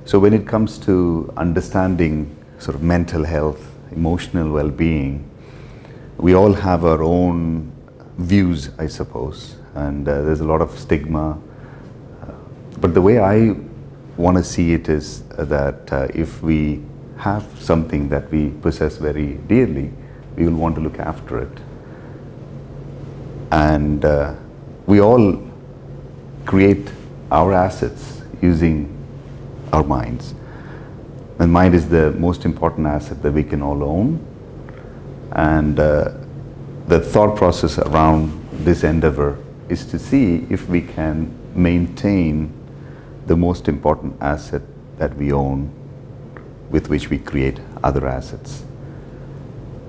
So when it comes to understanding sort of mental health, emotional well-being, we all have our own views, I suppose, and there's a lot of stigma. But the way I want to see it is that if we have something that we possess very dearly, we will want to look after it. And we all create our assets using our minds. And mind is the most important asset that we can all own. And the thought process around this endeavor is to see if we can maintain the most important asset that we own, with which we create other assets.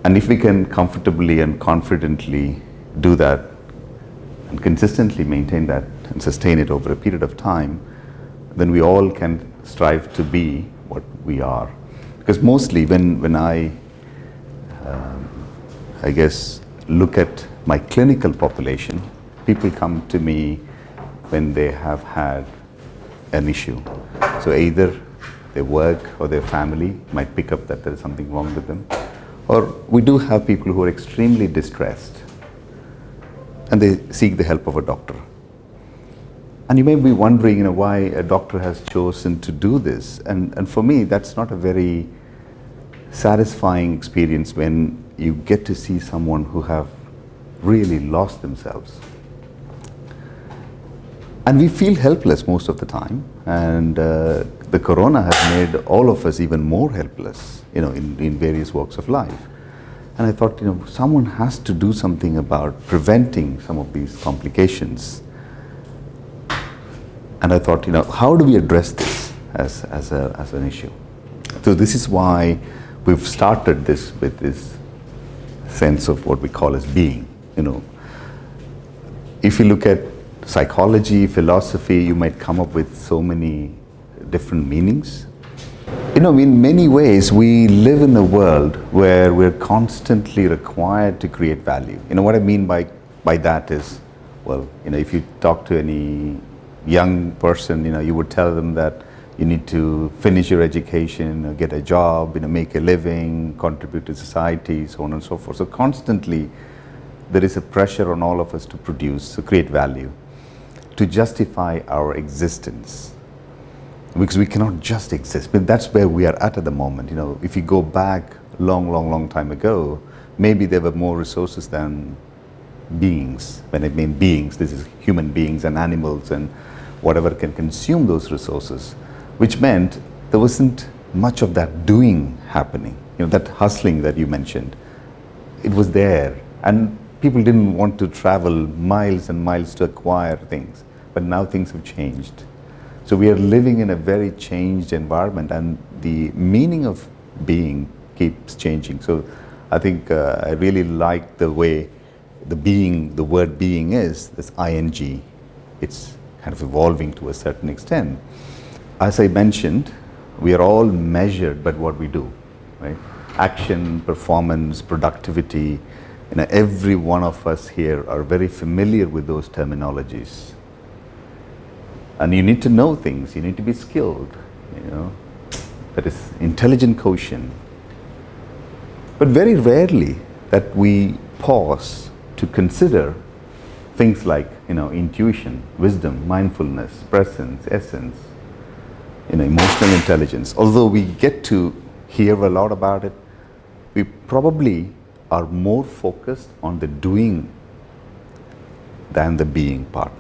And if we can comfortably and confidently do that and consistently maintain that and sustain it over a period of time, then we all can strive to be what we are. Because mostly when I guess, look at my clinical population, people come to me when they have had an issue. So either their work or their family might pick up that there is something wrong with them. Or we do have people who are extremely distressed and they seek the help of a doctor. And you may be wondering, why a doctor has chosen to do this. And for me, that's not a very satisfying experience when you get to see someone who have really lost themselves. And we feel helpless most of the time. And the corona has made all of us even more helpless, in various walks of life. And I thought, someone has to do something about preventing some of these complications. And I thought, how do we address this as an issue? So this is why we've started this with this sense of what we call as being. If you look at psychology, philosophy, you might come up with so many different meanings. In many ways, we live in a world where we're constantly required to create value. What I mean by that is, well, if you talk to any young person, you would tell them that you need to finish your education, get a job, make a living, contribute to society, so on and so forth. So constantly, there is a pressure on all of us to produce, to create value, to justify our existence. Because we cannot just exist. But that's where we are at the moment. If you go back long time ago, maybe there were more resources than beings. When I mean beings, this is human beings and animals and whatever can consume those resources, which meant there wasn't much of that doing happening. That hustling that you mentioned, it was there. And people didn't want to travel miles and miles to acquire things. But now things have changed. So we are living in a very changed environment, and the meaning of being keeps changing. So I think I really like the way the word being is, this ing. It's kind of evolving to a certain extent. As I mentioned, we are all measured by what we do, right? Action, performance, productivity. Every one of us here are very familiar with those terminologies. And you need to know things, you need to be skilled, that is intelligent quotient. But very rarely that we pause to consider things like, intuition, wisdom, mindfulness, presence, essence, emotional intelligence. Although we get to hear a lot about it, we probably are more focused on the doing than the being part.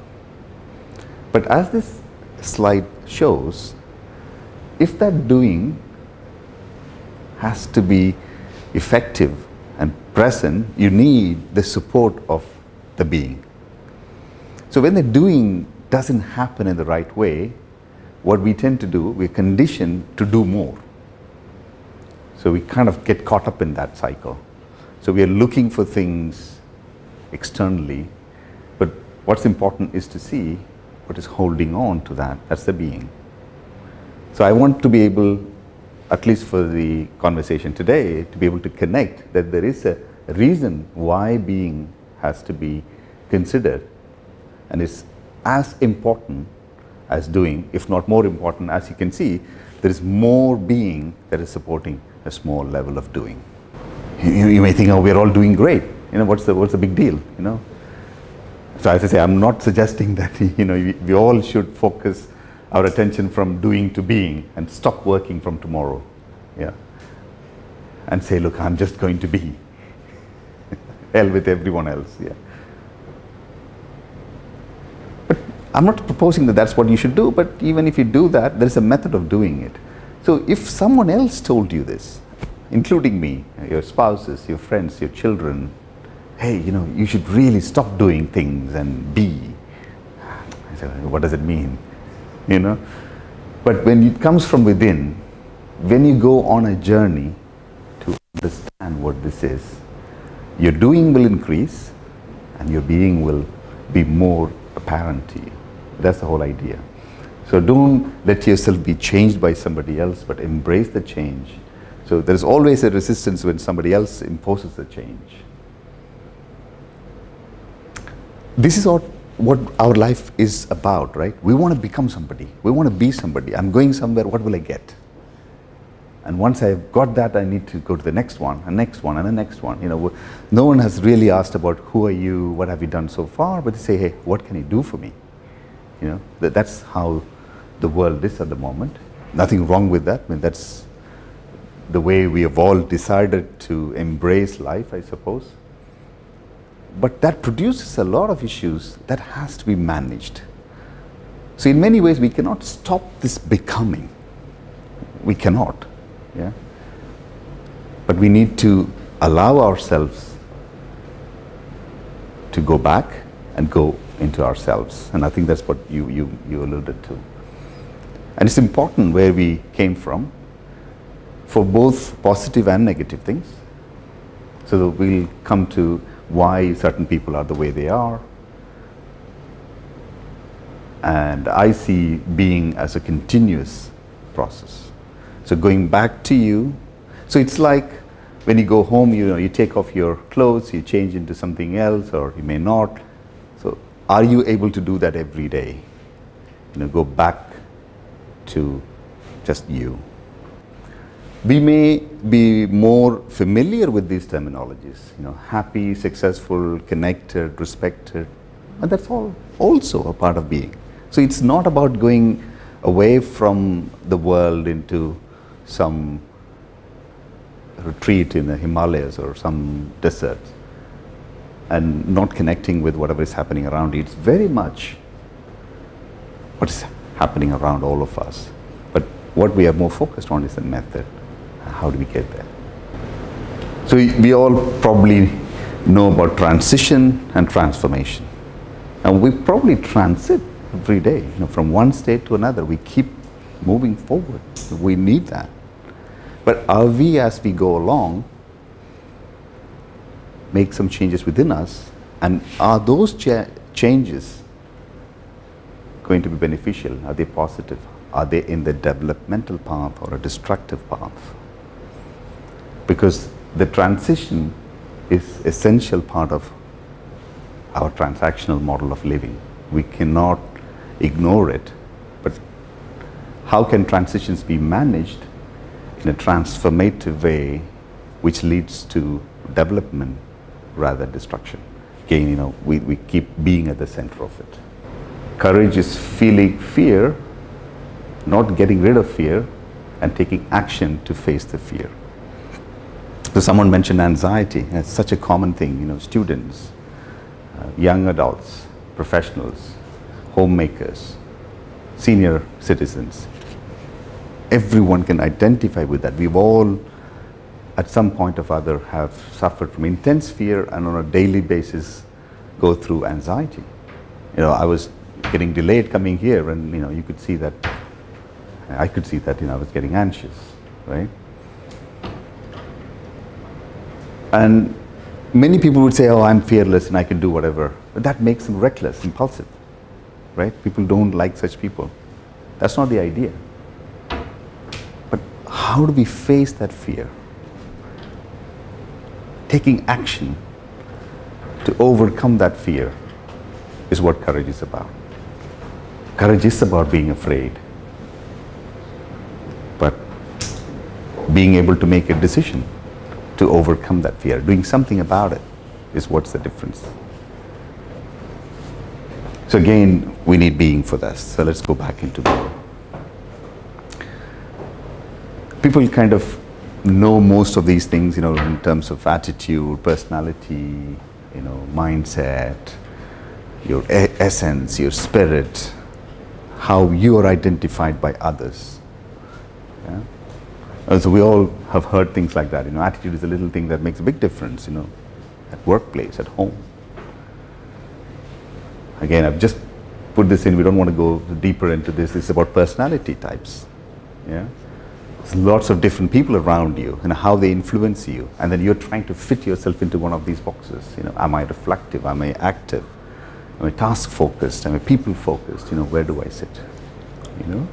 But as this slide shows, if that doing has to be effective and present, you need the support of the being. So when the doing doesn't happen in the right way, what we tend to do, we're conditioned to do more. So we kind of get caught up in that cycle. So we are looking for things externally, but what's important is to see what is holding on to that. That's the being. So I want to be able, at least for the conversation today, to be able to connect that there is a reason why being has to be considered, and is as important as doing, if not more important. As you can see, there is more being that is supporting a small level of doing. You may think, oh, we're all doing great. What's the big deal? So as I say, I'm not suggesting that we all should focus our attention from doing to being and stop working from tomorrow. Yeah. And say, look, I'm just going to be. Hell with everyone else. Yeah. But I'm not proposing that that's what you should do, but even if you do that, there's a method of doing it. So if someone else told you this, including me, your spouses, your friends, your children, hey, you should really stop doing things and be. I said, what does it mean? But when it comes from within, when you go on a journey to understand what this is, your doing will increase and your being will be more apparent to you. That's the whole idea. So don't let yourself be changed by somebody else, but embrace the change. So there's always a resistance when somebody else imposes the change. This is what our life is about, right? We want to become somebody. We want to be somebody. I'm going somewhere, what will I get? And once I've got that, I need to go to the next one, and next one, and the next one. No one has really asked about who are you, what have you done so far, but they say, hey, what can you do for me? That's how the world is at the moment. Nothing wrong with that. I mean, that's the way we have all decided to embrace life, I suppose. But that produces a lot of issues that has to be managed. So in many ways, we cannot stop this becoming. We cannot. Yeah? But we need to allow ourselves to go back and go into ourselves. And I think that's what you alluded to. And it's important where we came from for both positive and negative things. So we'll come to why certain people are the way they are. And I see being as a continuous process. So going back to you, so it's like when you go home, you take off your clothes, you change into something else, or you may not. So are you able to do that every day? Go back to just you. We may be more familiar with these terminologies, happy, successful, connected, respected, and that's all also a part of being. So it's not about going away from the world into some retreat in the Himalayas or some desert and not connecting with whatever is happening around you. It's very much what is happening around all of us. But what we are more focused on is the method. How do we get there? So we all probably know about transition and transformation. And we probably transit every day, from one state to another. We keep moving forward. We need that. But are we, as we go along, make some changes within us, and are those changes going to be beneficial? Are they positive? Are they in the developmental path or a destructive path? Because the transition is an essential part of our transactional model of living. We cannot ignore it. But how can transitions be managed in a transformative way which leads to development rather than destruction? Again, we keep being at the center of it. Courage is feeling fear, not getting rid of fear, and taking action to face the fear. So someone mentioned anxiety. It's such a common thing, students, young adults, professionals, homemakers, senior citizens. Everyone can identify with that. We've all, at some point or other, have suffered from intense fear and on a daily basis go through anxiety. I was getting delayed coming here, and you could see that, I could see that, I was getting anxious, right? And many people would say, oh, I'm fearless and I can do whatever. But that makes them reckless, impulsive, right? People don't like such people. That's not the idea. But how do we face that fear? Taking action to overcome that fear is what courage is about. Courage is about being afraid. being able to make a decision to overcome that fear, doing something about it is what's the difference. So again, we need being for this. So let's go back into being. People kind of know most of these things, you know, in terms of attitude, personality, you know, mindset, your essence, your spirit, how you are identified by others. Yeah? So we all have heard things like that. You know, attitude is a little thing that makes a big difference, you know, at workplace, at home. Again, I've just put this in. We don't want to go deeper into this. It's about personality types. Yeah, there's lots of different people around you and how they influence you, and then you're trying to fit yourself into one of these boxes. You know, am I reflective? Am I active? Am I task focused? Am I people focused? You know, where do I sit? You know.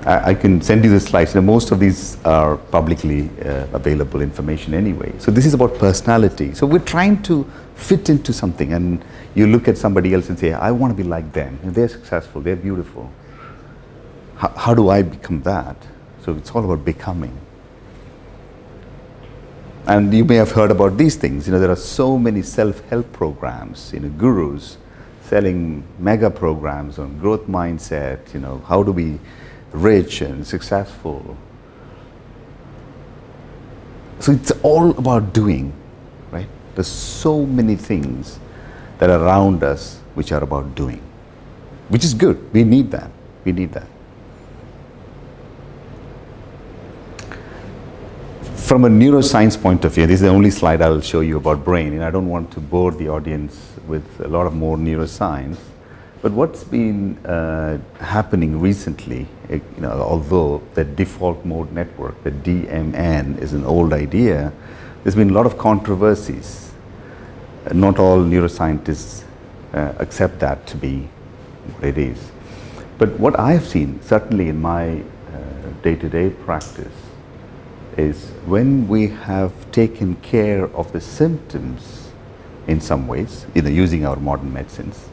I can send you the slides. You know, most of these are publicly available information anyway. So this is about personality. So we're trying to fit into something, and you look at somebody else and say, I want to be like them. And they're successful, they're beautiful. How do I become that? So it's all about becoming. And you may have heard about these things. You know, there are so many self-help programs, you know, gurus selling mega programs on growth mindset, you know, how to be rich and successful. So it's all about doing, right? There's so many things that are around us which are about doing, which is good. We need that. We need that. From a neuroscience point of view, this is the only slide I'll show you about brain, and I don't want to bore the audience with a lot of more neuroscience. But what's been happening recently, you know, although the default mode network, the DMN, is an old idea, there's been a lot of controversies. Not all neuroscientists accept that to be what it is. But what I've seen, certainly in my day-to-day practice, is when we have taken care of the symptoms in some ways, you know, using our modern medicines,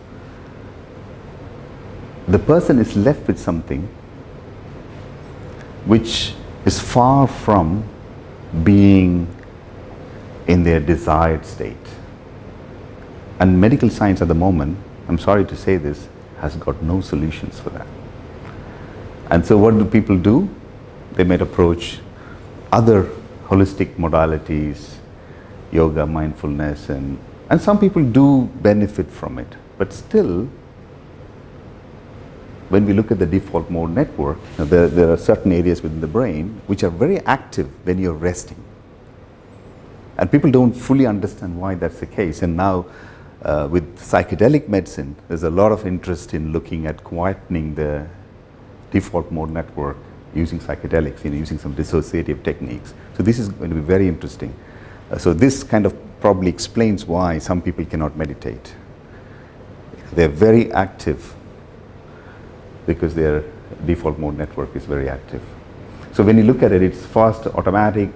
the person is left with something which is far from being in their desired state. And medical science at the moment, I'm sorry to say this, has got no solutions for that. And so what do people do? They might approach other holistic modalities, yoga, mindfulness, and some people do benefit from it. But still, when we look at the default mode network, you know, there are certain areas within the brain which are very active when you're resting. And people don't fully understand why that's the case. And now, with psychedelic medicine, there's a lot of interest in looking at quietening the default mode network using psychedelics, you know, using some dissociative techniques. So this is going to be very interesting. So this kind of probably explains why some people cannot meditate. They're very active because their default mode network is very active. So when you look at it, it's fast, automatic.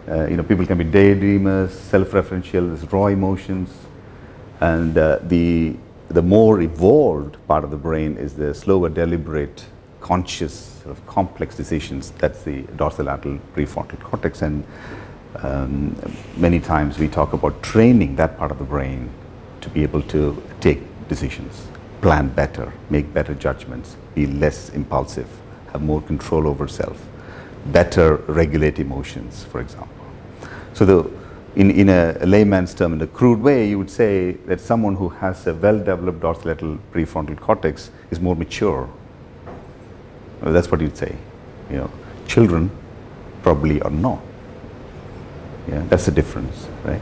You know, people can be daydreamers, self-referential, there's raw emotions, and the more evolved part of the brain is the slower, deliberate, conscious, sort of complex decisions. That's the dorsolateral prefrontal cortex, and many times we talk about training that part of the brain to be able to take decisions, plan better, make better judgments, be less impulsive, have more control over self, better regulate emotions, for example. So in a layman's term, in a crude way, you would say that someone who has a well-developed dorsolateral prefrontal cortex is more mature. Well, that's what you'd say. You know, children probably are not. Yeah, that's the difference, right?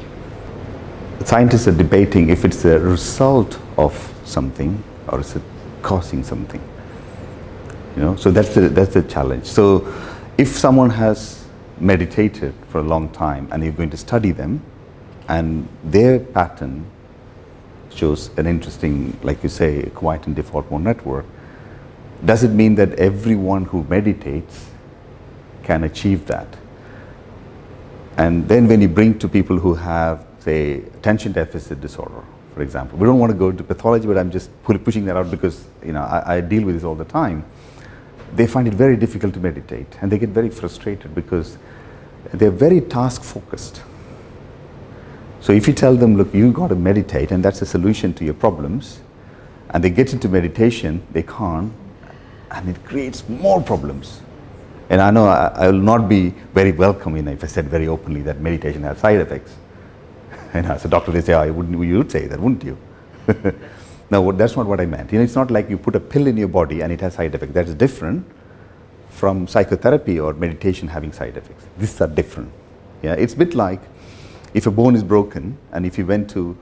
Scientists are debating if it's a result of something or is it causing something. You know, so that's the challenge. So if someone has meditated for a long time and you're going to study them, and their pattern shows an interesting, like you say, quiet and default mode network, does it mean that everyone who meditates can achieve that? And then when you bring to people who have, say, attention deficit disorder, for example, we don't want to go into pathology, but I'm just pushing that out because, you know, I deal with this all the time. they find it very difficult to meditate, and they get very frustrated because they're very task focused. So if you tell them, look, you got to meditate and that's a solution to your problems, and they get into meditation, they can't, and it creates more problems. And I know I will not be very welcoming if I said very openly that meditation has side effects. And as a doctor, they say, oh, you would say that, wouldn't you? No, that's not what I meant. It's not like you put a pill in your body and it has side effects. That is different from psychotherapy or meditation having side effects. These are different. Yeah, it's a bit like if a bone is broken and if you went to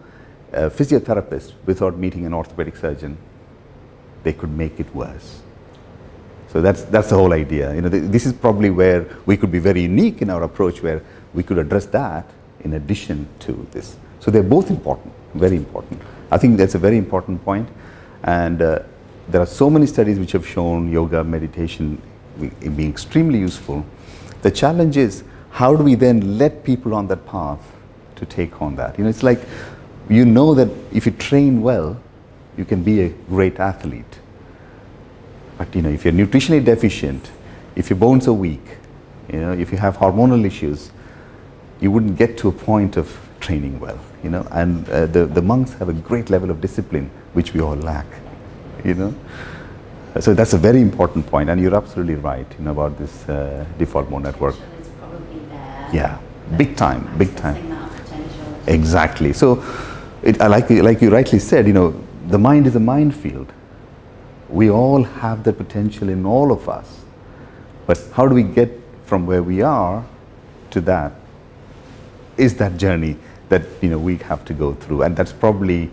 a physiotherapist without meeting an orthopedic surgeon, they could make it worse. So that's the whole idea. This is probably where we could be very unique in our approach, where we could address that in addition to this. So they're both important, very important. I think that's a very important point. And there are so many studies which have shown yoga, meditation being extremely useful. The challenge is, how do we then let people on that path to take on that? It's like, that if you train well, you can be a great athlete. But if you're nutritionally deficient, if your bones are weak, if you have hormonal issues, you wouldn't get to a point of training well. And the monks have a great level of discipline, which we all lack. So that's a very important point, and you're absolutely right. About this default mode network. It's probably there. Yeah, big time, big time. Exactly. So, like you rightly said, the mind is a minefield. We all have the potential in all of us, but how do we get from where we are to that? Is that journey that we have to go through, and that's probably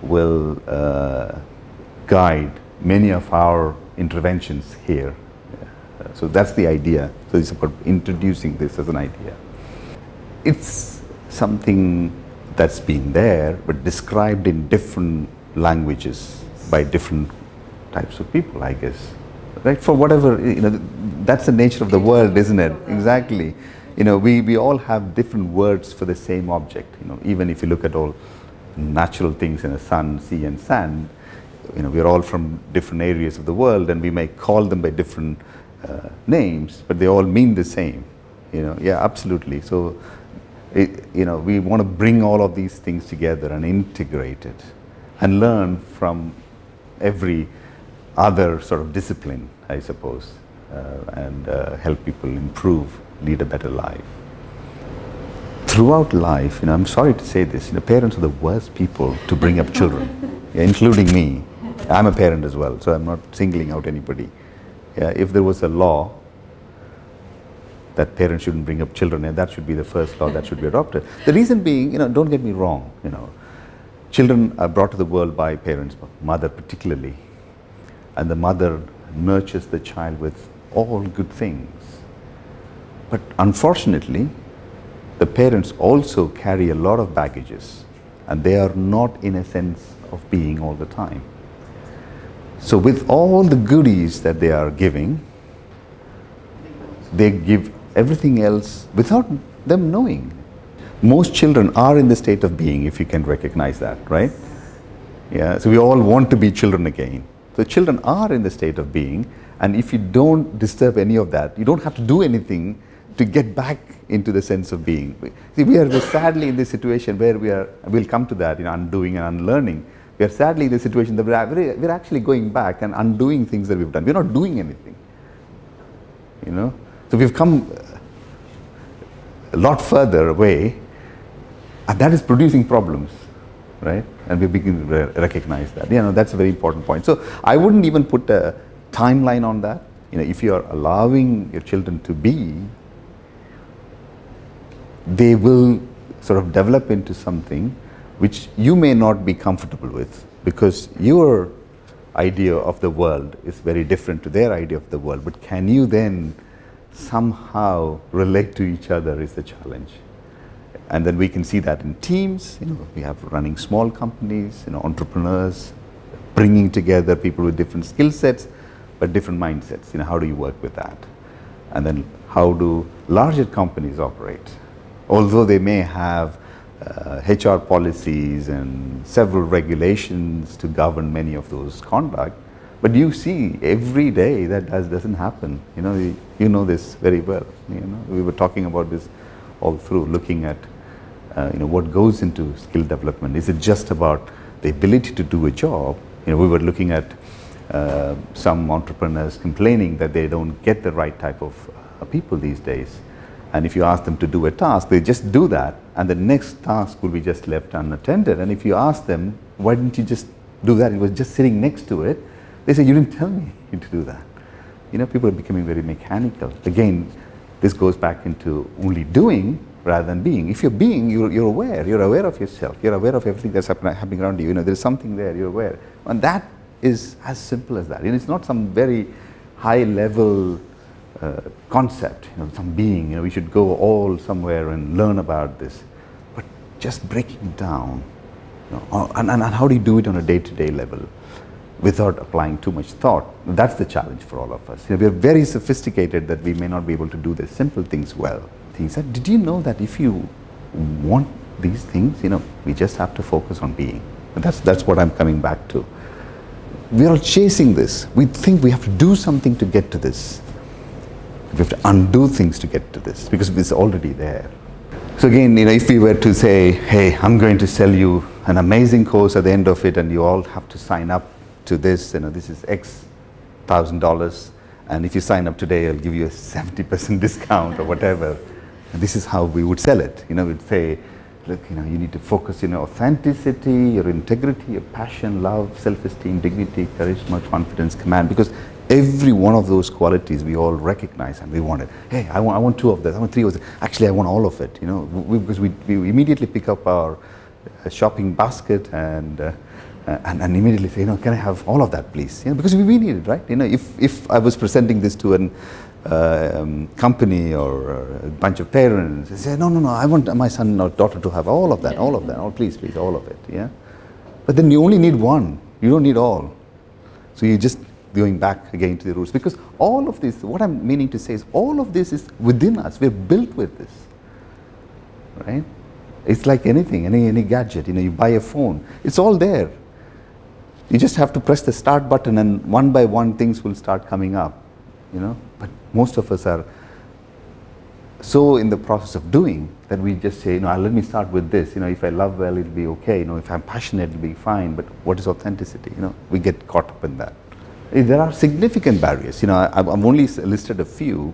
will guide many of our interventions here. So that's the idea. So it's about introducing this as an idea. It's something that's been there, but described in different languages by different types of people, I guess. Right? For whatever, that's the nature of the world, isn't it? Exactly. We all have different words for the same object. Even if you look at all natural things in the sun, sea and sand, we're all from different areas of the world, and we may call them by different names, but they all mean the same. Yeah, absolutely. So, we want to bring all of these things together and integrate it and learn from every other sort of discipline, I suppose, and help people improve, lead a better life. Throughout life, I'm sorry to say this, parents are the worst people to bring up children, including me. I'm a parent as well, so I'm not singling out anybody. If there was a law that parents shouldn't bring up children, and that should be the first law that should be adopted. The reason being, don't get me wrong, children are brought to the world by parents, mother particularly, and the mother nurtures the child with all good things. But unfortunately, the parents also carry a lot of baggages, and they are not in a sense of being all the time. So with all the goodies that they are giving, they give everything else without them knowing. Most children are in the state of being, if you can recognize that, right? Yeah, so we all want to be children again. So children are in the state of being, and if you don't disturb any of that, you don't have to do anything to get back into the sense of being. See, we are sadly in this situation where we'll come to that, undoing and unlearning. We are sadly in the situation that we're actually going back and undoing things that we've done. We're not doing anything, So we've come a lot further away, and that is producing problems, right? And we begin to recognize that. That's a very important point. So I wouldn't even put a timeline on that. If you are allowing your children to be, they will sort of develop into something which you may not be comfortable with, because your idea of the world is very different to their idea of the world. But can you then somehow relate to each other is the challenge. And then we can see that in teams. We have running small companies, entrepreneurs, bringing together people with different skill sets but different mindsets. How do you work with that? And then how do larger companies operate? Although they may have HR policies and several regulations to govern many of those conduct, But you see every day that doesn't happen. You know this very well. We were talking about this all through, looking at what goes into skill development. Is it just about the ability to do a job? We were looking at some entrepreneurs complaining that they don't get the right type of people these days. And if you ask them to do a task, they just do that, and the next task will be just left unattended. And if you ask them, why didn't you just do that? It was just sitting next to it. They say, you didn't tell me to do that. People are becoming very mechanical. Again, this goes back into only doing rather than being. If you're being, you're aware. You're aware of yourself. You're aware of everything that's happening around you. There's something there, you're aware. And that is as simple as that. It's not some very high level concept, some being, we should go all somewhere and learn about this. But just breaking it down, and how do you do it on a day-to-day level without applying too much thought? That's the challenge for all of us. We are very sophisticated that we may not be able to do the simple things well. Did you know that if you want these things, we just have to focus on being? And that's what I'm coming back to. We are chasing this. We think we have to do something to get to this. We have to undo things to get to this because it's already there. So again, if we were to say, hey, I'm going to sell you an amazing course at the end of it, and you all have to sign up to this, this is X $1,000, and if you sign up today, I'll give you a 70% discount or whatever. And this is how we would sell it. We'd say, look, you need to focus on authenticity, your integrity, your passion, love, self-esteem, dignity, charisma, confidence, command, because every one of those qualities we all recognize and we want it. Hey, I want 2 of this, I want 3 of this. Actually, I want all of it, because we immediately pick up our shopping basket and immediately say, can I have all of that, please? Because we need it, right? If I was presenting this to an company or a bunch of parents, they say, no, I want my son or daughter to have all of that, oh, please, all of it, yeah? But then you only need one, you don't need all. So you just going back again to the roots, because all of this, what I'm meaning to say is all of this is within us. We're built with this, right? It's like anything, any gadget, you buy a phone, it's all there. You just have to press the start button and one by one things will start coming up, But most of us are so in the process of doing that we just say, let me start with this. If I love well, it'll be okay. If I'm passionate, it'll be fine. But what is authenticity? We get caught up in that. There are significant barriers. I've only listed a few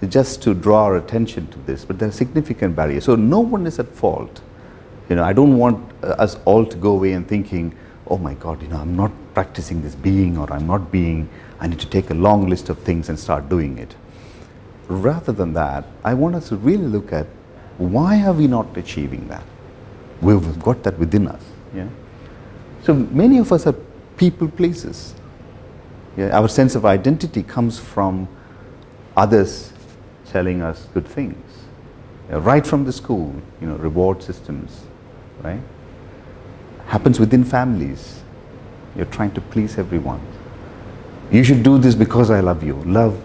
just to draw our attention to this, but there are significant barriers. So no one is at fault. I don't want us all to go away and thinking, oh my God, I'm not practicing this being, or I'm not being, I need to take a long list of things and start doing it. Rather than that, I want us to really look at why are we not achieving that? We've got that within us. Yeah. So many of us are people pleasers. Yeah, our sense of identity comes from others telling us good things. Right from the school, reward systems, right? Happens within families. You're trying to please everyone. You should do this because I love you. Love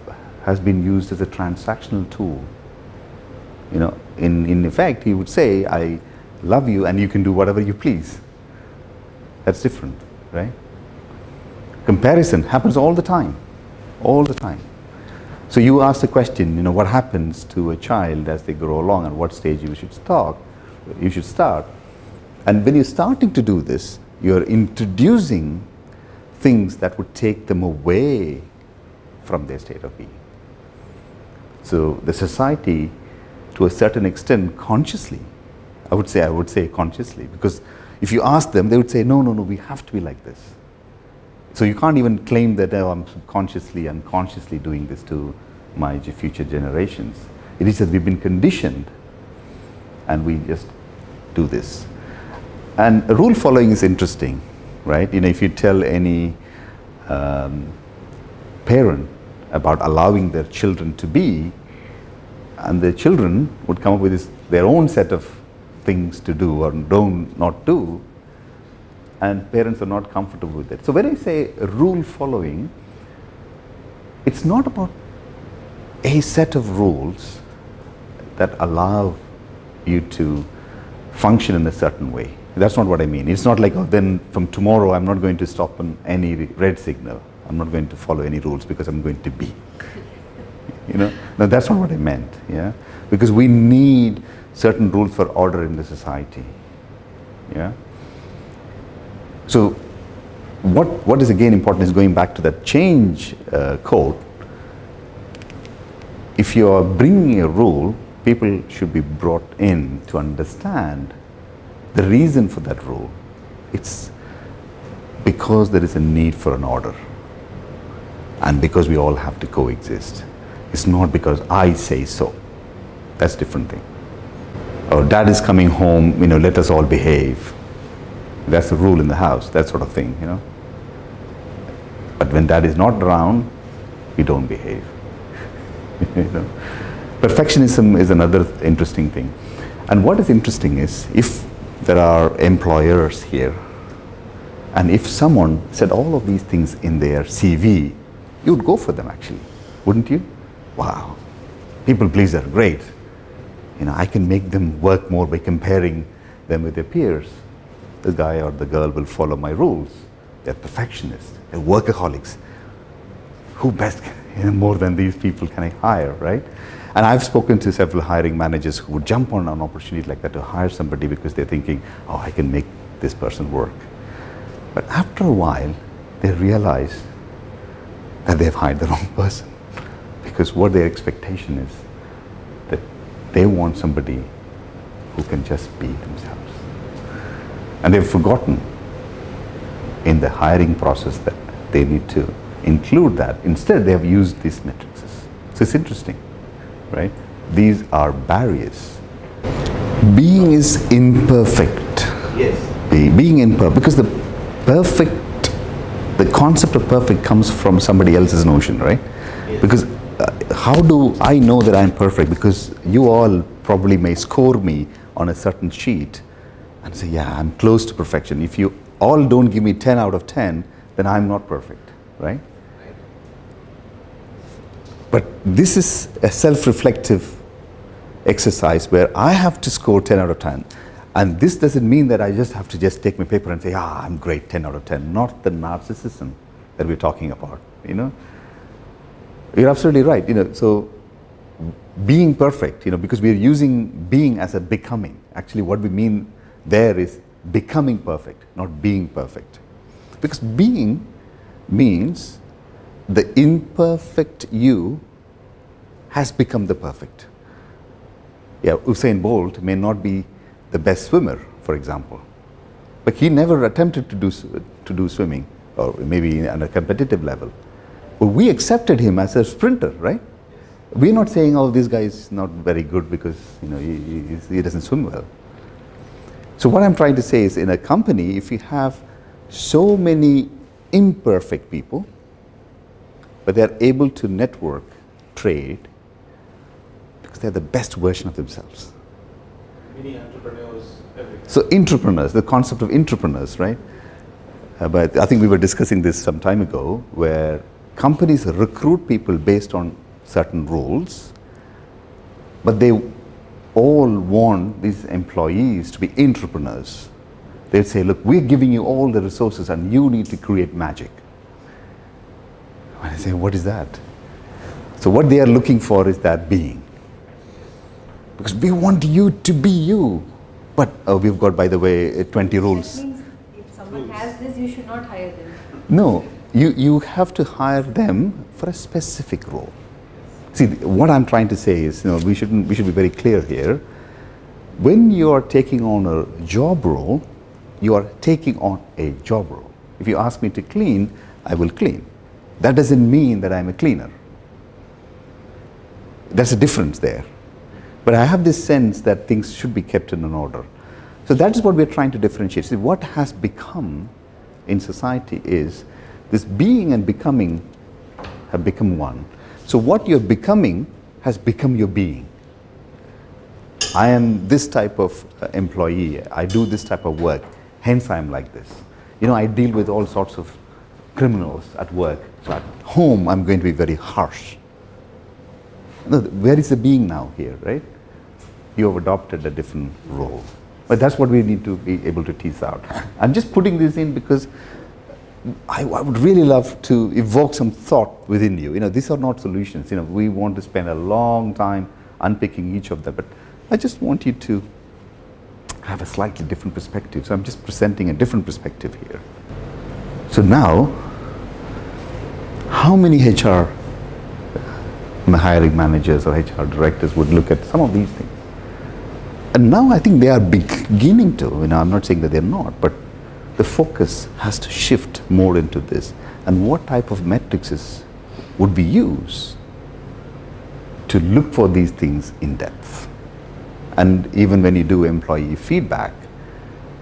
has been used as a transactional tool. In effect, he would say, I love you and you can do whatever you please. That's different, right? Comparison happens all the time, So you ask the question, what happens to a child as they grow along, and what stage you should start. And when you're starting to do this, you're introducing things that would take them away from their state of being. So the society, to a certain extent, consciously, I would say consciously, because if you ask them, they would say, no, we have to be like this. So you can't even claim that I'm consciously, unconsciously doing this to my future generations. It is that we've been conditioned and we just do this. And rule following is interesting, right? If you tell any parent about allowing their children to be, and the children would come up with their own set of things to do or not do, and parents are not comfortable with it. So when I say rule following, it's not about a set of rules that allow you to function in a certain way. That's not what I mean. It's not like, then from tomorrow I'm not going to stop on any red signal. I'm not going to follow any rules because I'm going to be. No, that's not what I meant. Yeah, because we need certain rules for order in the society. Yeah. So, what is again important is going back to that change quote. If you are bringing a rule, people should be brought in to understand the reason for that rule. It's because there is a need for an order, and because we all have to coexist. It's not because I say so. That's a different thing. Or dad is coming home, let us all behave. That's the rule in the house, that sort of thing, But when dad is not around, we don't behave. Perfectionism is another interesting thing. And what is interesting is, if there are employers here, and if someone said all of these things in their CV, you would go for them actually, wouldn't you? Wow, people pleaser, great. I can make them work more by comparing them with their peers. The guy or the girl will follow my rules. They're perfectionists, they're workaholics. Who best, more than these people can I hire, right? And I've spoken to several hiring managers who would jump on an opportunity like that to hire somebody because they're thinking, oh, I can make this person work. But after a while, they realize that they've hired the wrong person. Because what their expectation is, that they want somebody who can just be themselves. And they've forgotten in the hiring process that they need to include that. Instead, they have used these matrices. So it's interesting, right? These are barriers. Being is imperfect. Yes. Being imperfect, because the concept of perfect comes from somebody else's notion, right? Yes. Because how do I know that I'm perfect? Because you all probably may score me on a certain sheet and say, yeah, I'm close to perfection. If you all don't give me 10 out of 10, then I'm not perfect, right? But this is a self-reflective exercise where I have to score 10 out of 10. And this doesn't mean that I just have to just take my paper and say, I'm great, 10 out of 10. Not the narcissism that we're talking about, You're absolutely right, so being perfect, because we're using being as a becoming. Actually, what we mean there is becoming perfect, not being perfect. Because being means the imperfect you has become the perfect. Yeah, Usain Bolt may not be the best swimmer, for example, but he never attempted to do swimming, or maybe on a competitive level. But we accepted him as a sprinter, right? We're not saying, oh, this guy is not very good because he doesn't swim well. So what I'm trying to say is, in a company, if you have so many imperfect people, but they're able to network, trade, because they're the best version of themselves. Many entrepreneurs everywhere. So entrepreneurs, the concept of entrepreneurs, right? But I think we were discussing this some time ago, where companies recruit people based on certain rules, but they all want these employees to be entrepreneurs. They'd say, look, we're giving you all the resources and you need to create magic. And I say, what is that? So what they are looking for is that being. Because we want you to be you. But we've got, by the way, 20 rules. That means if someone has this, you should not hire them. No, you have to hire them for a specific role. See, what I'm trying to say is, we should be very clear here. When you are taking on a job role, you are taking on a job role. If you ask me to clean, I will clean. That doesn't mean that I'm a cleaner. There's a difference there. But I have this sense that things should be kept in an order. So that is what we're trying to differentiate. See, what has become in society is this being and becoming have become one. So what you're becoming has become your being. I am this type of employee. I do this type of work. Hence I am like this. I deal with all sorts of criminals at work. So at home I'm going to be very harsh. No, where is the being now here, right? You have adopted a different role. But that's what we need to be able to tease out. I'm just putting this in because I would really love to evoke some thought within you. These are not solutions. We want to spend a long time unpicking each of them, but I just want you to have a slightly different perspective. So I'm just presenting a different perspective here. So now, how many HR hiring managers or HR directors would look at some of these things? And now I think they are beginning to. I'm not saying that they're not, but the focus has to shift more into this. And what type of matrices would be used to look for these things in depth? And even when you do employee feedback,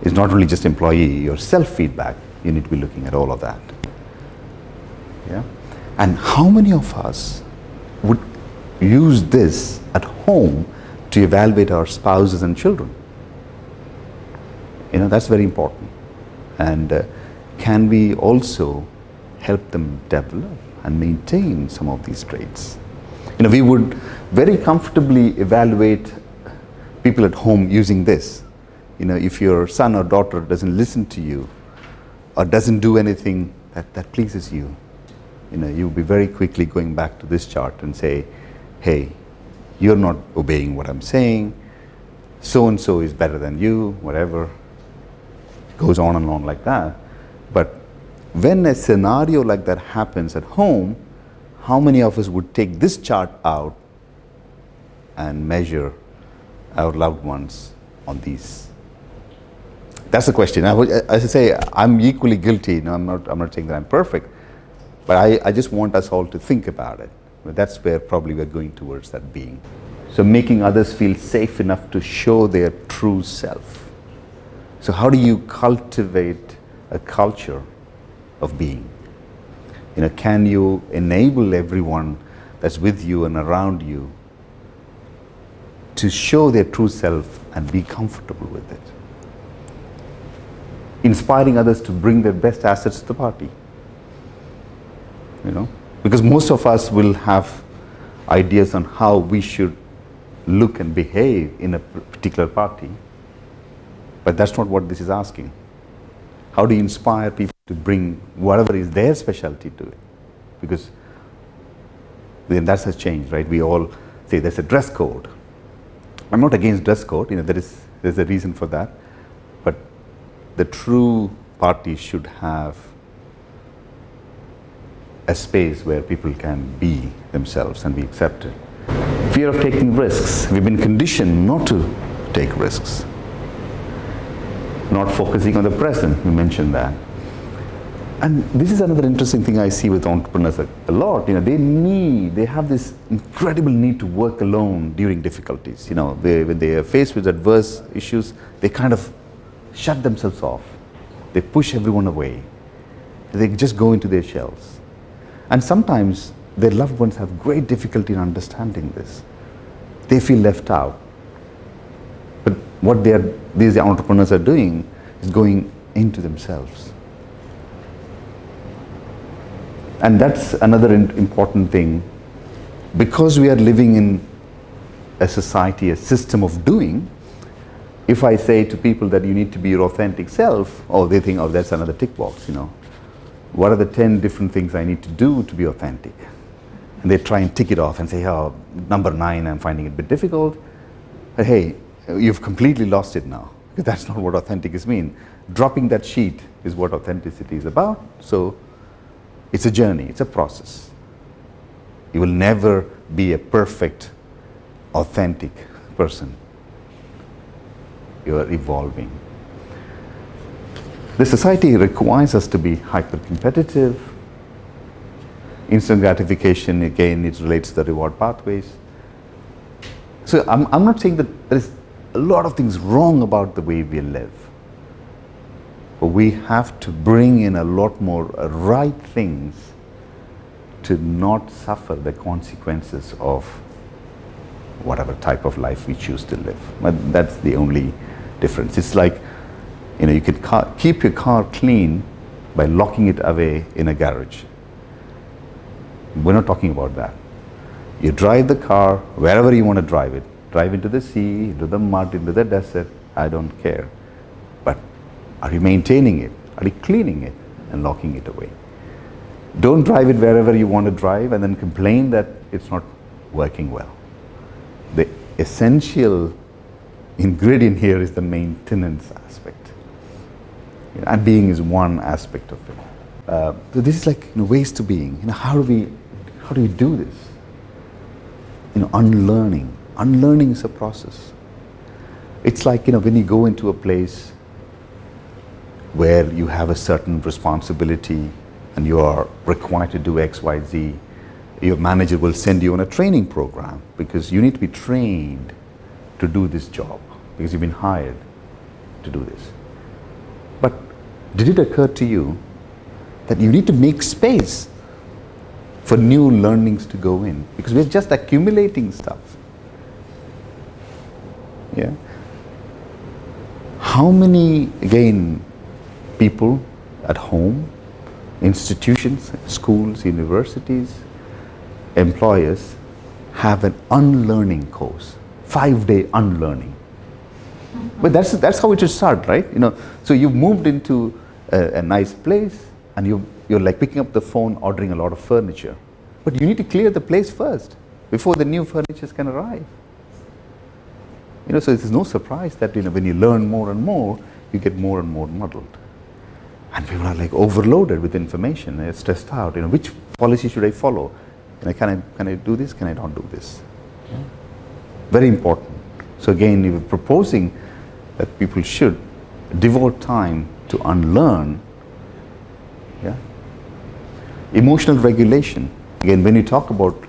it's not only just employee, your self-feedback, you need to be looking at all of that. Yeah? And how many of us would use this at home to evaluate our spouses and children? That's very important. And can we also help them develop and maintain some of these traits? We would very comfortably evaluate people at home using this. If your son or daughter doesn't listen to you or doesn't do anything that pleases you, you'll be very quickly going back to this chart and say, hey, you're not obeying what I'm saying, so-and-so is better than you, whatever. Goes on and on like that. But when a scenario like that happens at home, how many of us would take this chart out and measure our loved ones on these? That's the question. As I say, I'm equally guilty. I'm not saying that I'm perfect, but I just want us all to think about it. That's where probably we're going towards that being. So making others feel safe enough to show their true self. So how do you cultivate a culture of being? Can you enable everyone that's with you and around you to show their true self and be comfortable with it? Inspiring others to bring their best assets to the party. Because most of us will have ideas on how we should look and behave in a particular party. But that's not what this is asking. How do you inspire people to bring whatever is their specialty to it? Because then that has changed, right? We all say there's a dress code. I'm not against dress code, there's a reason for that. But the true party should have a space where people can be themselves and be accepted. Fear of taking risks. We've been conditioned not to take risks. Not focusing on the present, we mentioned that. And this is another interesting thing I see with entrepreneurs a lot. They have this incredible need to work alone during difficulties. When they are faced with adverse issues, they kind of shut themselves off. They push everyone away. They just go into their shells. And sometimes their loved ones have great difficulty in understanding this. They feel left out. But what these entrepreneurs are doing is going into themselves. And that's another important thing. Because we are living in a society, a system of doing, if I say to people that you need to be your authentic self, they think, that's another tick box, What are the 10 different things I need to do to be authentic? And they try and tick it off and say, number 9, I'm finding it a bit difficult. But hey, you've completely lost it now, because that's not what authentic is mean. Dropping that sheet is what authenticity is about. So it's a journey, it's a process. You will never be a perfect, authentic person. You are evolving. The society requires us to be hyper-competitive. Instant gratification, again, it relates to the reward pathways. So I'm not saying that there is a lot of things wrong about the way we live. But we have to bring in a lot more right things to not suffer the consequences of whatever type of life we choose to live. But that's the only difference. It's like, you can keep your car clean by locking it away in a garage. We're not talking about that. You drive the car wherever you want to drive it. Drive into the sea, into the mud, into the desert. I don't care. But are you maintaining it? Are you cleaning it? and locking it away. Don't drive it wherever you want to drive and then complain that it's not working well. The essential ingredient here is the maintenance aspect. And being is one aspect of it. So this is like ways to being. How do we do this? Unlearning. Unlearning is a process. It's like when you go into a place where you have a certain responsibility and you are required to do X, Y, Z. Your manager will send you on a training program because you need to be trained to do this job because you've been hired to do this. But did it occur to you that you need to make space for new learnings to go in? Because we're just accumulating stuff. Yeah. How many, again, people at home, institutions, schools, universities, employers have an unlearning course, 5-day unlearning. But that's how it should start, right? So you've moved into a nice place and you're like picking up the phone, ordering a lot of furniture. But you need to clear the place first before the new furniture can arrive. So it's no surprise that when you learn more and more, you get more and more muddled. And people are like overloaded with information. They're stressed out. Which policy should I follow? Can I do this? Can I not do this? Yeah. Very important. So again, you're proposing that people should devote time to unlearn. Yeah. Emotional regulation. Again, when you talk about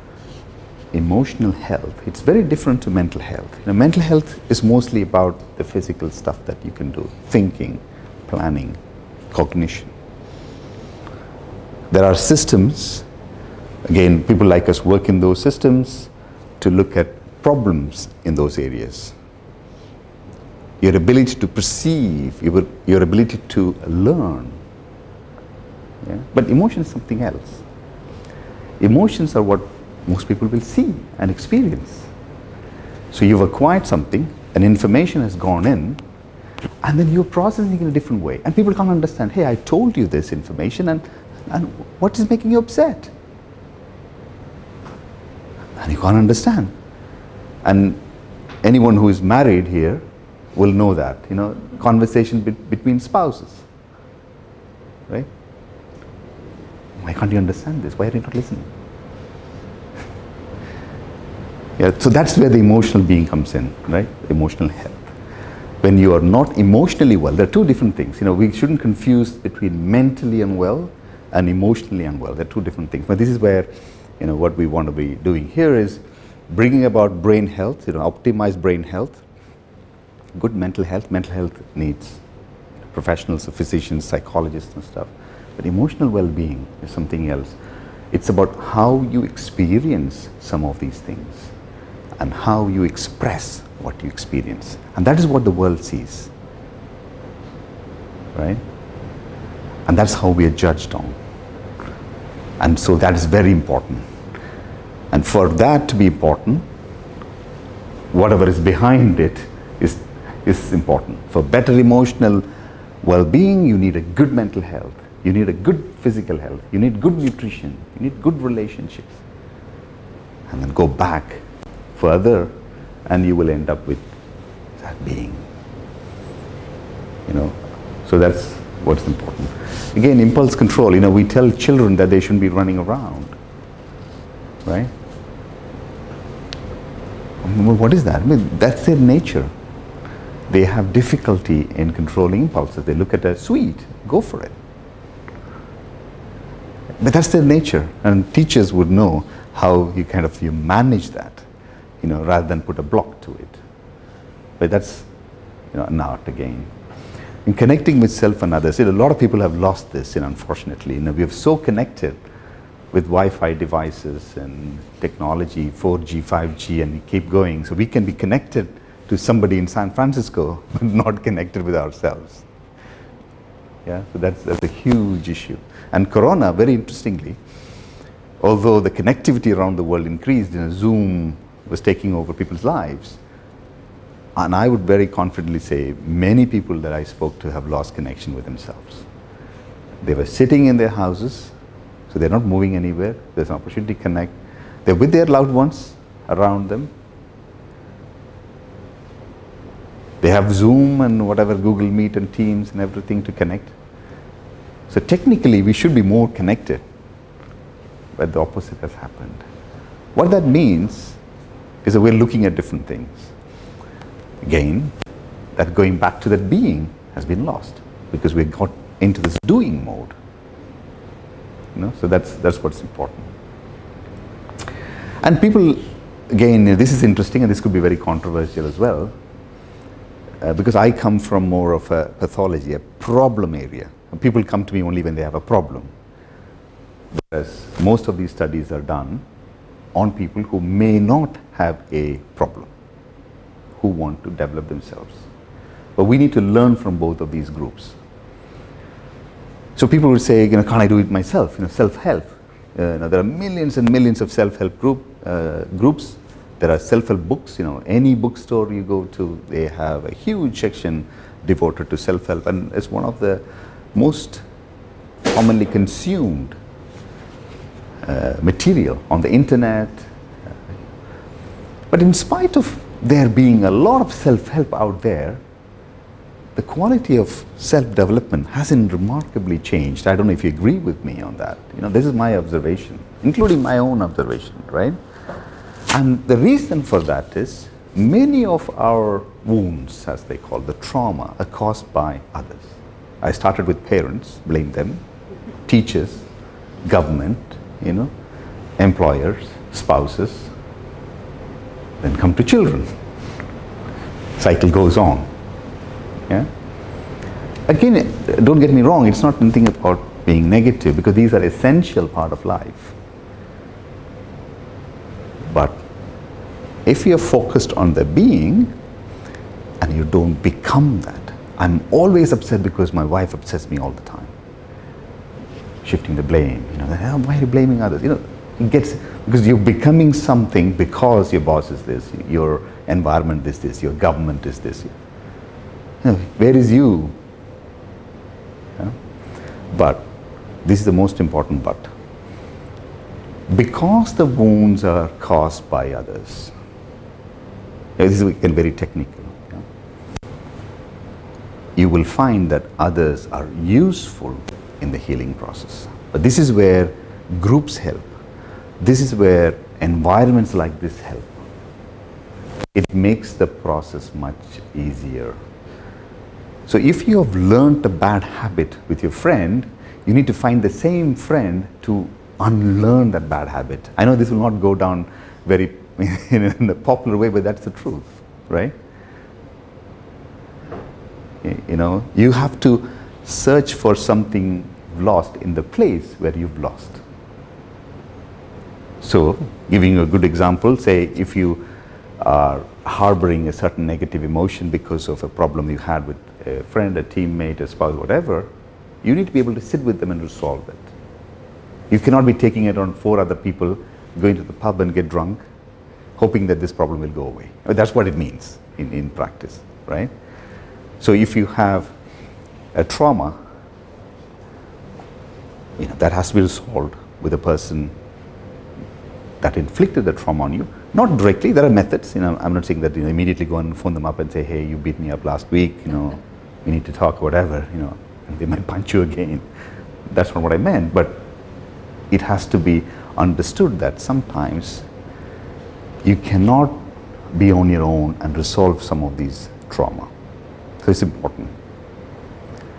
emotional health, it's very different to mental health. Mental health is mostly about the physical stuff that you can do, thinking, planning, cognition. There are systems, again, people like us work in those systems to look at problems in those areas. Your ability to perceive, your ability to learn. Yeah? But emotion is something else. Emotions are what most people will see and experience. So you've acquired something, and information has gone in, and then you're processing in a different way. And people can't understand, hey, I told you this information, and what is making you upset? And you can't understand. And anyone who is married here will know that, conversation between spouses, right? Why can't you understand this? Why are you not listening? Yeah, so that's where the emotional being comes in, right? Emotional health. When you are not emotionally well, there are two different things. We shouldn't confuse between mentally unwell and emotionally unwell. They're two different things. But this is where, what we want to be doing here is bringing about brain health, optimized brain health, good mental health. Mental health needs professionals, physicians, psychologists and stuff. But emotional well-being is something else. It's about how you experience some of these things and how you express what you experience. And that is what the world sees, right? And that's how we are judged on. And so that is very important. And for that to be important, whatever is behind it is important. For better emotional well-being, you need a good mental health. You need a good physical health. You need good nutrition. You need good relationships. And then go back further, and you will end up with that being. So that's what's important. Again, impulse control. We tell children that they shouldn't be running around, right? Well, what is that? That's their nature. They have difficulty in controlling impulses. They look at a sweet, go for it. But that's their nature, and teachers would know how you manage that, rather than put a block to it. But that's an art again. In connecting with self and others, a lot of people have lost this, unfortunately. We are so connected with Wi-Fi devices and technology, 4G, 5G, and we keep going. So we can be connected to somebody in San Francisco, but not connected with ourselves. Yeah, so that's a huge issue. And Corona, very interestingly, although the connectivity around the world increased, Zoom was taking over people's lives, and I would very confidently say many people that I spoke to have lost connection with themselves. They were sitting in their houses, so they're not moving anywhere. There's an opportunity to connect. They're with their loved ones around them. They have Zoom and whatever, Google Meet and Teams and everything to connect. So technically, we should be more connected, but the opposite has happened. What that means is that we're looking at different things. Again, that going back to that being has been lost because we got into this doing mode. So that's what's important. And people, again, this is interesting and this could be very controversial as well, because I come from more of a pathology, a problem area. People come to me only when they have a problem. Whereas most of these studies are done on people who may not have a problem, who want to develop themselves. But we need to learn from both of these groups. So people will say, can't I do it myself? Self-help. There are millions and millions of self-help groups. There are self-help books. Any bookstore you go to, they have a huge section devoted to self-help, and it's one of the most commonly consumed material on the internet. But in spite of there being a lot of self-help out there, the quality of self-development hasn't remarkably changed. I don't know if you agree with me on that. This is my observation, including my own observation, right? And the reason for that is many of our wounds, as they call the trauma, are caused by others. I started with parents, blame them, teachers, government, employers, spouses, then come to children. Cycle goes on. Yeah? Again, don't get me wrong, it's not anything about being negative, because these are essential part of life. But if you're focused on the being and you don't become that, I'm always upset because my wife upsets me all the time. Shifting the blame, why are you blaming others? It gets, because you're becoming something because your boss is this, your environment is this, your government is this. Where is you? Yeah? But this is the most important but. Because the wounds are caused by others, this is again very technical, you will find that others are useful in the healing process. But this is where groups help. This is where environments like this help. It makes the process much easier. So if you have learned a bad habit with your friend, you need to find the same friend to unlearn that bad habit. I know this will not go down very in a popular way, but that's the truth, right? You have to search for something lost in the place where you've lost. So, giving you a good example, say if you are harboring a certain negative emotion because of a problem you had with a friend, a teammate, a spouse, whatever, you need to be able to sit with them and resolve it. You cannot be taking it on 4 other people, going to the pub and get drunk, hoping that this problem will go away. That's what it means in practice, right? So if you have a trauma, that has to be resolved with the person that inflicted the trauma on you. Not directly, there are methods. I'm not saying that immediately go and phone them up and say, hey, you beat me up last week, we need to talk, whatever, and they might punch you again. That's not what I meant, but it has to be understood that sometimes you cannot be on your own and resolve some of these trauma. So it's important.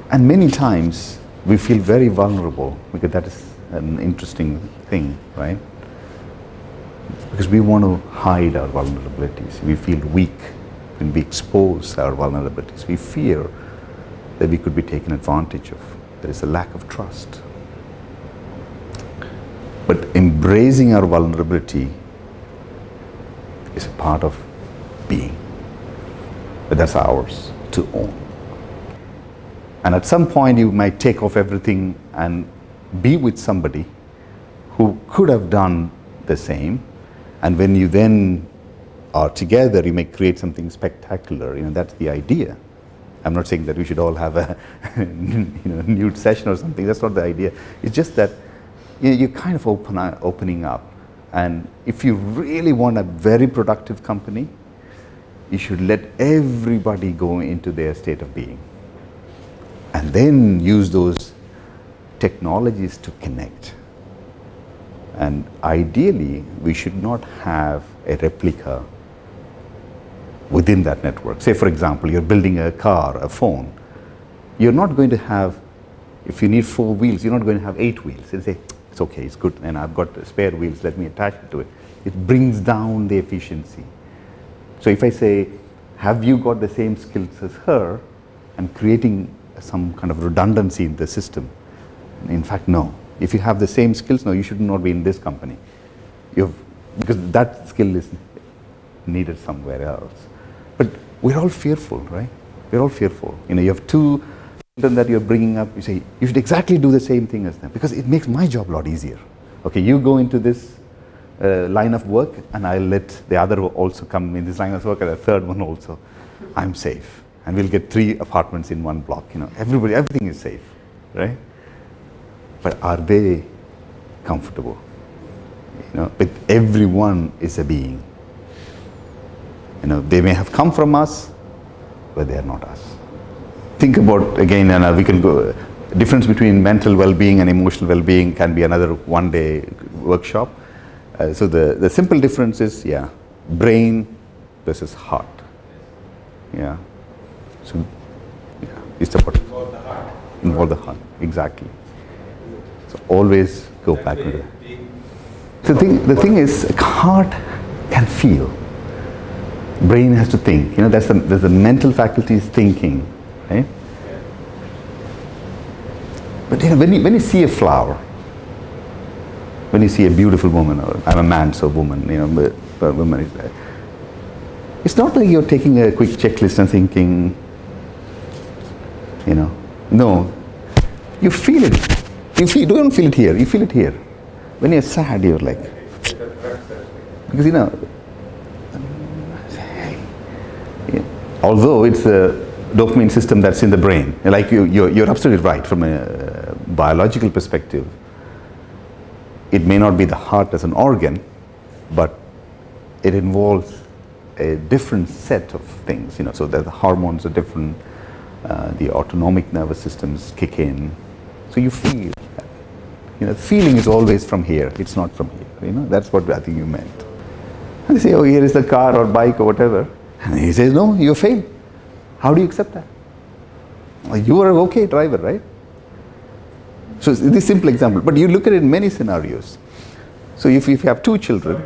And many times we feel very vulnerable, because that is an interesting thing, right? Because we want to hide our vulnerabilities. We feel weak when we expose our vulnerabilities. We fear that we could be taken advantage of. There is a lack of trust. But embracing our vulnerability is a part of being. But that's ours to own. And at some point you might take off everything and be with somebody who could have done the same. And when you then are together, you may create something spectacular. That's the idea. I'm not saying that we should all have a nude session or something. That's not the idea. It's just that you're kind of opening up. And if you really want a very productive company, you should let everybody go into their state of being. And then use those technologies to connect. And ideally, we should not have a replica within that network. Say, for example, you're building a car, a phone. You're not going to have, if you need 4 wheels, you're not going to have 8 wheels. You say, it's okay, it's good, and I've got spare wheels, let me attach it to it. It brings down the efficiency. So if I say, have you got the same skills as her? I'm creating some kind of redundancy in the system. In fact, no. If you have the same skills, no, you should not be in this company. Because that skill is needed somewhere else. But we're all fearful, right? We're all fearful. You have 2 children that you're bringing up. You say, you should exactly do the same thing as them, because it makes my job a lot easier. Okay, you go into this line of work, and I'll let the other also come in this line of work, and the third one also. I'm safe. And we'll get 3 apartments in one block. Everything is safe, right? But are they comfortable? But everyone is a being. They may have come from us, but they are not us. Think about, again, and we can go, difference between mental well-being and emotional well-being can be another one-day workshop. So the simple difference is, brain versus heart. Yeah. So, it's about involve the heart. Exactly. So always go back to that. So the thing is, heart can feel. Brain has to think. There's the mental faculties thinking, right? But when you see a flower, when you see a beautiful woman, or I'm a man, so woman, but woman is there. It's not like you're taking a quick checklist and thinking, no, you feel it. You don't feel it here, you feel it here. When you're sad, you're like, because although it's a dopamine system that's in the brain, like you're absolutely right from a biological perspective. It may not be the heart as an organ, but it involves a different set of things. So that the hormones are different, the autonomic nervous systems kick in, so you feel that. Feeling is always from here. It's not from here. That's what I think you meant. And they say, oh, here is the car or bike or whatever. And he says, no, you failed. How do you accept that? Well, you are an okay driver, right? So it's this simple example. But you look at it in many scenarios. So if you have 2 children,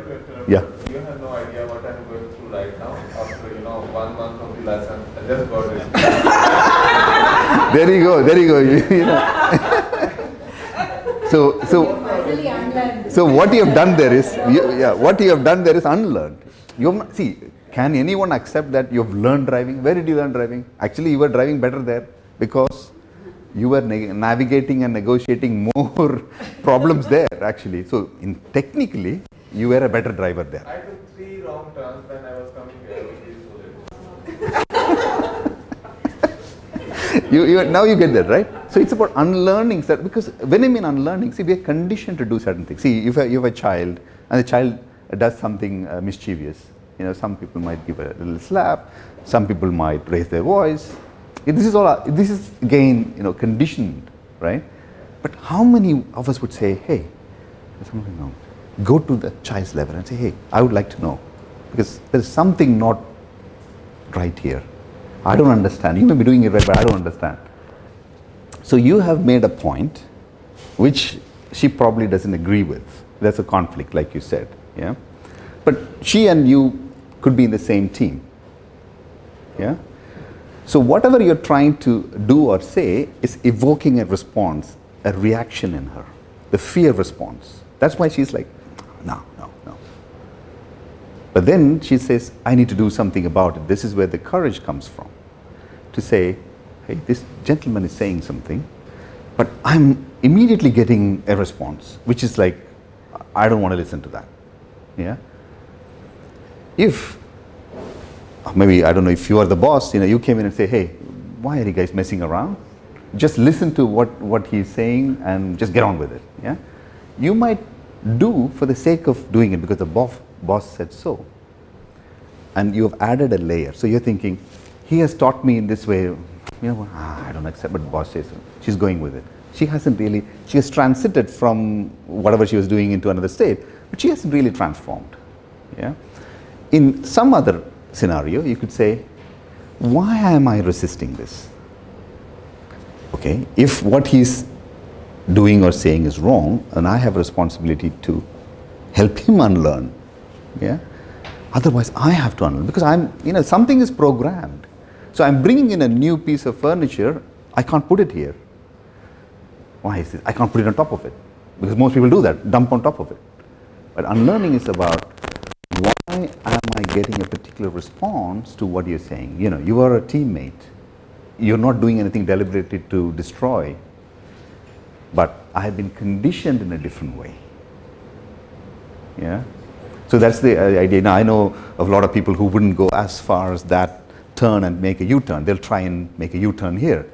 you have no idea what I'm going through right now. After 1 month of the lesson, I just got it. There you go. So what you have done there is, unlearned. See, can anyone accept that you have learned driving? Where did you learn driving? Actually, you were driving better there because you were navigating and negotiating more problems there, actually. So, technically, you were a better driver there. I took 3 wrong turns when I was coming here. Now you get that, right? So it's about unlearning that, because when I mean unlearning, see, we are conditioned to do certain things. See, if you have a child and the child does something mischievous, some people might give a little slap, some people might raise their voice. This is again, conditioned, right? But how many of us would say, hey, there's something wrong. Go to the child's level and say, hey, I would like to know, because there's something not right here. I don't understand. You may be doing it right, but I don't understand. So you have made a point which she probably doesn't agree with. There's a conflict, like you said, yeah? But she and you could be in the same team, yeah? So whatever you're trying to do or say is evoking a response, a reaction in her, the fear response. That's why she's like, no. But then she says, I need to do something about it. This is where the courage comes from. To say, hey, this gentleman is saying something, but I'm immediately getting a response, which is like, I don't want to listen to that. Yeah? If, maybe, I don't know, if you are the boss, you came in and say, hey, why are you guys messing around? Just listen to what he's saying and just get on with it. Yeah, you might do for the sake of doing it because the boss said so, and you have added a layer. So you're thinking, he has taught me in this way. You know, I don't accept what the boss says. She's going with it. She has transited from whatever she was doing into another state, but she hasn't really transformed. Yeah. In some other scenario, you could say, why am I resisting this? Okay, if what he's doing or saying is wrong, and I have a responsibility to help him unlearn. Yeah. Otherwise, I have to unlearn because something is programmed. So I'm bringing in a new piece of furniture. I can't put it here. Why is it? I can't put it on top of it because most people do that, dump on top of it. But unlearning is about why am I getting a particular response to what you're saying? You know, you are a teammate. You're not doing anything deliberately to destroy, but I have been conditioned in a different way. Yeah. So that's the idea. Now I know of a lot of people who wouldn't go as far as that turn and make a U-turn. They'll try and make a U-turn here.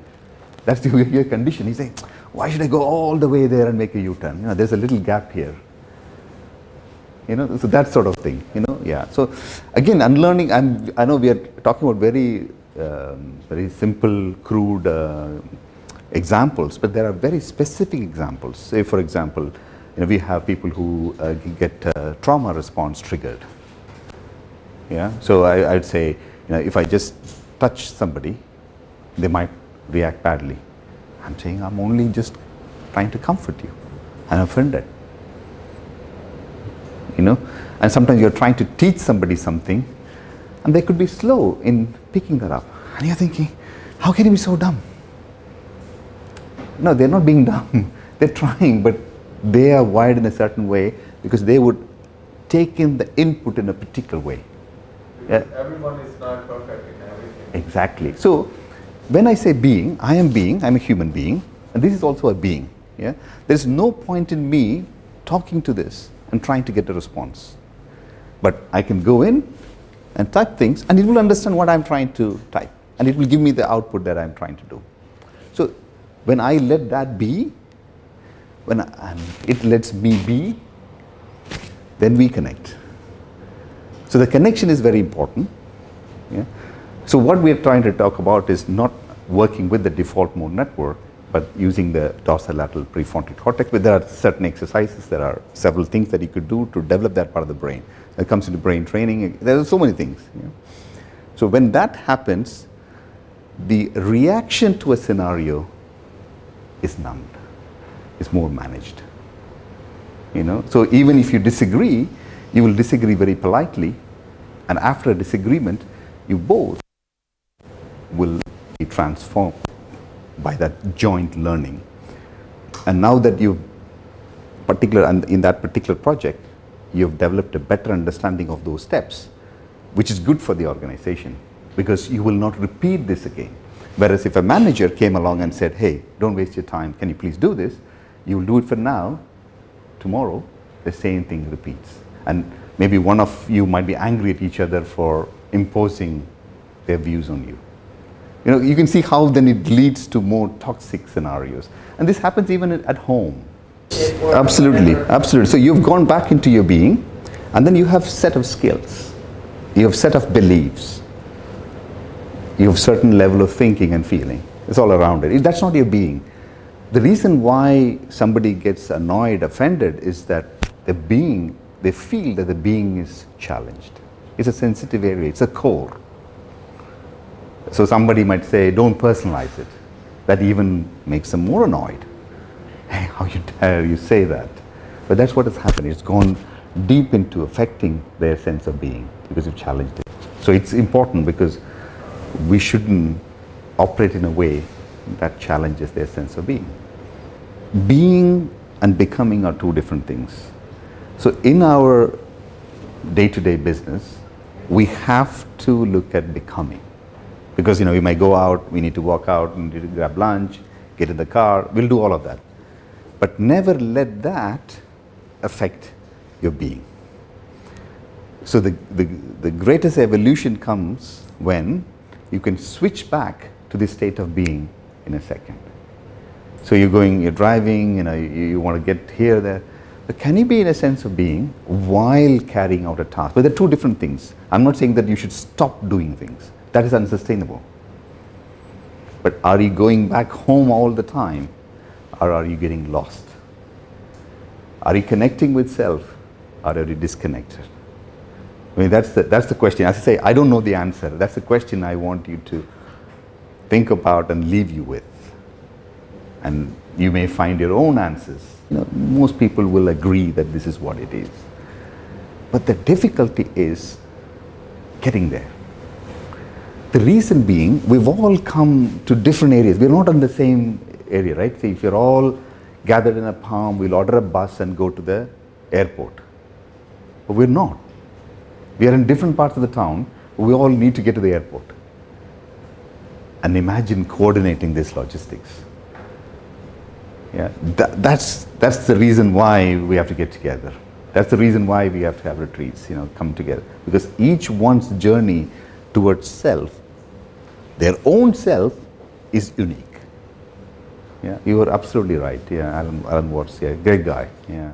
That's the way you're conditioned. He's saying, why should I go all the way there and make a U-turn? You know, there's a little gap here. You know, so that sort of thing. You know, yeah. So again, unlearning. I know we are talking about very simple, crude examples, but there are very specific examples. Say, for example, you know, we have people who get trauma response triggered. Yeah. So I'd say, you know, if I just touch somebody, they might react badly. I'm saying I'm only just trying to comfort you. I'm offended. You know, and sometimes you're trying to teach somebody something, and they could be slow in picking that up. And you're thinking, how can you be so dumb? No, they're not being dumb. They're trying, but they are wired in a certain way because they would take in the input in a particular way. Because everyone is not perfect in everything. Exactly. So when I say being, I'm a human being, and this is also a being. Yeah? There's no point in me talking to this and trying to get a response. But I can go in and type things, and it will understand what I'm trying to type, and it will give me the output that I'm trying to do. So when I let that be, when it lets me be, then we connect. So the connection is very important. Yeah? So what we are trying to talk about is not working with the default mode network, but using the dorsolateral prefrontal cortex. But there are certain exercises, there are several things that you could do to develop that part of the brain. That comes into brain training. There are so many things. Yeah? So when that happens, the reaction to a scenario is numbed. It's more managed. You know, so even if you disagree, you will disagree very politely, and after a disagreement, you both will be transformed by that joint learning. And now that in that particular project, you've developed a better understanding of those steps, which is good for the organization because you will not repeat this again. Whereas if a manager came along and said, hey, don't waste your time, can you please do this? You will do it for now, tomorrow, the same thing repeats. And maybe one of you might be angry at each other for imposing their views on you. You know, you can see how then it leads to more toxic scenarios. And this happens even at home. Absolutely, absolutely. So you've gone back into your being, and then you have set of skills. You have set of beliefs. You have certain level of thinking and feeling. It's all around it. That's not your being. The reason why somebody gets annoyed, offended, is that they feel that the being is challenged. It's a sensitive area, it's a core. So somebody might say, don't personalize it. That even makes them more annoyed. Hey, how you dare you say that? But that's what has happened. It's gone deep into affecting their sense of being because you've challenged it. So it's important because we shouldn't operate in a way that challenges their sense of being. Being and becoming are two different things. So in our day-to-day business, we have to look at becoming. Because, you know, we might go out, we need to walk out, we need to grab lunch, get in the car, we'll do all of that. But never let that affect your being. So the greatest evolution comes when you can switch back to the state of being in a second. So you're driving, you want to get here, there. But can you be in a sense of being while carrying out a task? But they're two different things. I'm not saying that you should stop doing things. That is unsustainable. But are you going back home all the time, or are you getting lost? Are you connecting with self, or are you disconnected? I mean, that's the question. As I say, I don't know the answer. That's the question I want you to think about and leave you with. And you may find your own answers. Most people will agree that this is what it is. But the difficulty is getting there. The reason being, we've all come to different areas. We're not in the same area, right? See, if you're all gathered in a palm, we'll order a bus and go to the airport. But we're not. We are in different parts of the town, but we all need to get to the airport. And imagine coordinating this logistics. Yeah, that's the reason why we have to get together. That's the reason why we have to have retreats, come together. Because each one's journey towards self, their own self, is unique. Yeah, you are absolutely right. Yeah, Alan Watts, great guy. Yeah.